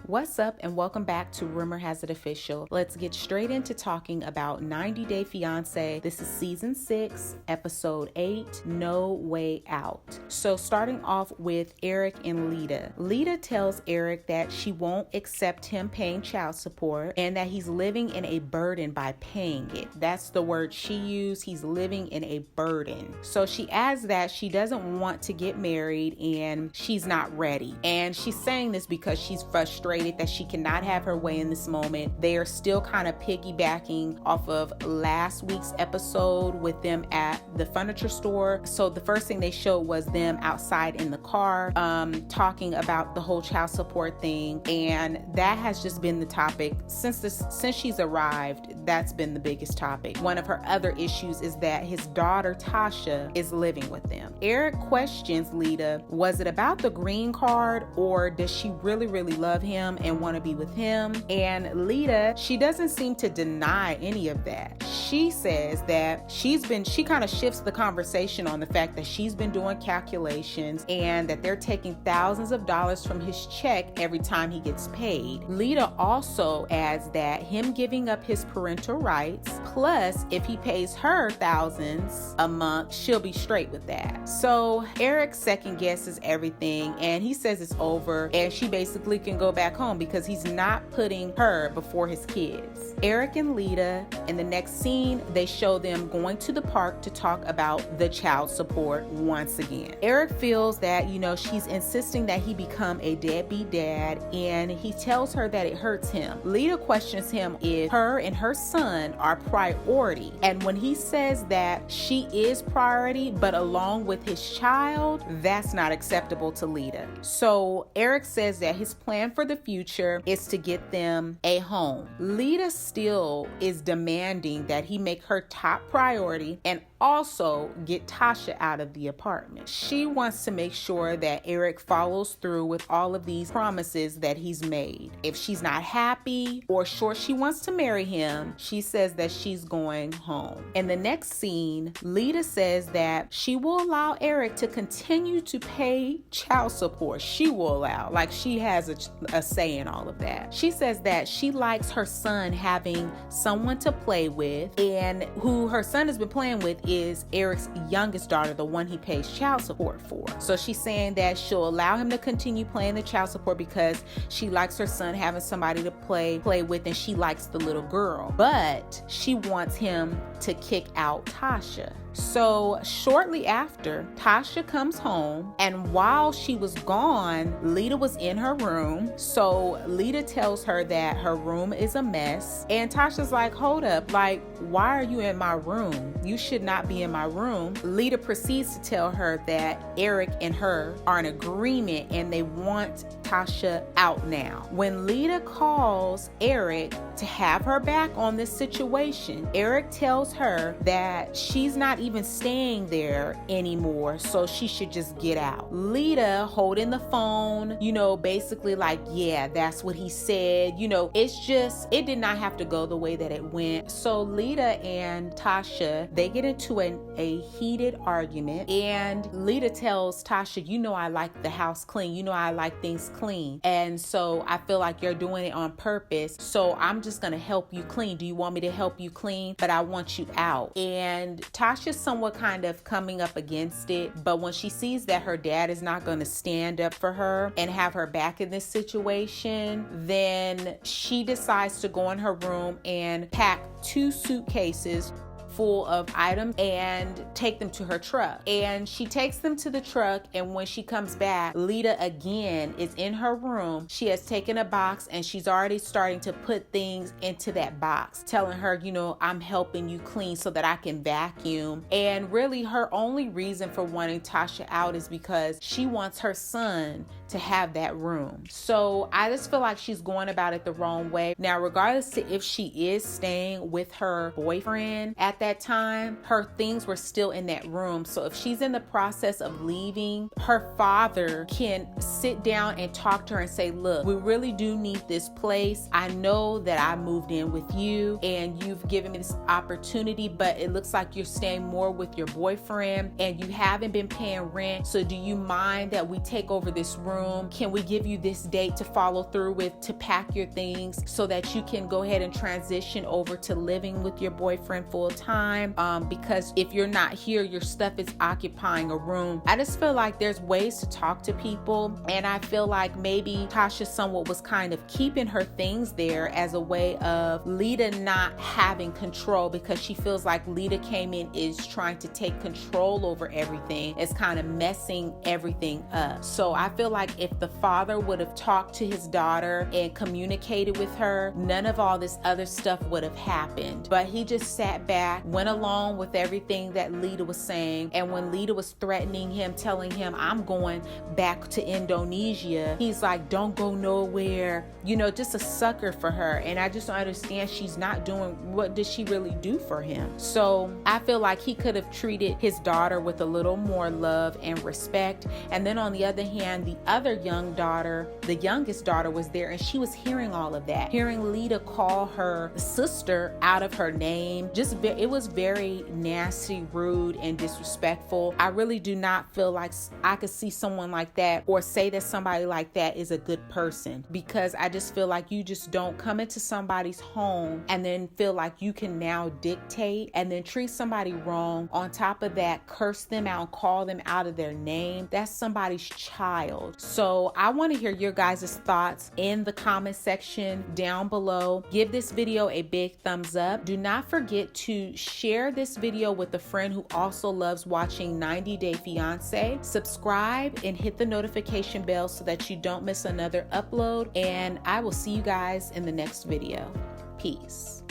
What's up and welcome back to Rumor Has It Official. Let's get straight into talking about 90 Day Fiance. This is season 6, episode 8, No Way Out. So starting off with Eric and Leida. Leida tells Eric that she won't accept him paying child support and that he's living in a burden by paying it. That's the word she used. He's living in a burden. So she adds that she doesn't want to get married and she's not ready. And she's saying this because she's frustrated that she cannot have her way in this moment. They are still kind of piggybacking off of last week's episode with them at the furniture store. So the first thing they showed was them outside in the car talking about the whole child support thing, and that has just been the topic since she's arrived. That's been the biggest topic. One of her other issues is that his daughter Tasha is living with them. Eric questions Leida, was it about the green card or does she really love him and want to be with him? And Leida, she doesn't seem to deny any of that. She says that she kind of shifts the conversation on the fact that she's been doing calculations and that they're taking thousands of dollars from his check every time he gets paid. Leida also adds that him giving up his parental rights, plus if he pays her thousands a month, she'll be straight with that. So Eric second guesses everything and he says it's over and she basically can go back home because he's not putting her before his kids. Eric and Leida, in the next scene, they show them going to the park to talk about the child support once again. Eric feels that, she's insisting that he become a deadbeat dad, and he tells her that it hurts him. Leida questions him if her and her son are priority, and when he says that she is priority, but along with his child, that's not acceptable to Leida. So Eric says that his plan for the future is to get them a home. Leida still is demanding that he make her top priority and also get Tasha out of the apartment. She wants to make sure that Eric follows through with all of these promises that he's made. If she's not happy or sure she wants to marry him, she says that she's going home. In the next scene, Leida says that she will allow Eric to continue to pay child support. She will allow, like she has a say in all of that. She says that she likes her son having someone to play with, and who her son has been playing with is Eric's youngest daughter, the one he pays child support for. So she's saying that she'll allow him to continue paying the child support because she likes her son having somebody to play with, and she likes the little girl. But she wants him to kick out Tasha. So shortly after, Tasha comes home, and while she was gone, Leida was in her room. So Leida tells her that her room is a mess, and Tasha's like, hold up, like, why are you in my room? You should not be in my room. Leida proceeds to tell her that Eric and her are in agreement and they want Tasha out now. When Leida calls Eric to have her back on this situation, Eric tells her that she's not even staying there anymore, so she should just get out. Leida holding the phone, basically like, yeah, that's what he said. It did not have to go the way that it went. So Leida and Tasha, they get into a heated argument, and Leida tells Tasha, I like the house clean. I like things clean. And so I feel like you're doing it on purpose. So I'm just going to help you clean. Do you want me to help you clean? But I want you out. And Tasha's somewhat kind of coming up against it. But when she sees that her dad is not going to stand up for her and have her back in this situation, then she decides to go in her room and pack 2 suitcases full of items and take them to her truck. And she takes them to the truck, and when she comes back, Leida again is in her room. She has taken a box and she's already starting to put things into that box, telling her, I'm helping you clean so that I can vacuum. And really her only reason for wanting Tasha out is because she wants her son to have that room. So I just feel like she's going about it the wrong way. Now, regardless to if she is staying with her boyfriend at that that time, her things were still in that room. So if she's in the process of leaving, her father can sit down and talk to her and say, look, we really do need this place. I know that I moved in with you and you've given me this opportunity, but it looks like you're staying more with your boyfriend and you haven't been paying rent. So do you mind that we take over this room? Can we give you this date to follow through with, to pack your things so that you can go ahead and transition over to living with your boyfriend full time? Because if you're not here, your stuff is occupying a room. I just feel like there's ways to talk to people, and I feel like maybe Tasha somewhat was kind of keeping her things there as a way of Leida not having control, because she feels like Leida came in is trying to take control over everything. It's kind of messing everything up. So I feel like if the father would have talked to his daughter and communicated with her, none of all this other stuff would have happened. But he just sat back, went along with everything that Leida was saying. And when Leida was threatening him, telling him, I'm going back to Indonesia, he's like, don't go nowhere. You know, just a sucker for her. And I just don't understand. She's not doing, what does she really do for him? So I feel like he could have treated his daughter with a little more love and respect. And then on the other hand, the other young daughter, the youngest daughter, was there, and she was hearing all of that, hearing Leida call her sister out of her name. It was very nasty, rude, and disrespectful. I really do not feel like I could see someone like that or say that somebody like that is a good person, because I just feel like you just don't come into somebody's home and then feel like you can now dictate and then treat somebody wrong. On top of that, curse them out and call them out of their name. That's somebody's child. So I want to hear your guys' thoughts in the comment section down below. Give this video a big thumbs up. Do not forget to share this video with a friend who also loves watching 90 Day Fiance. Subscribe and hit the notification bell so that you don't miss another upload. And I will see you guys in the next video. Peace.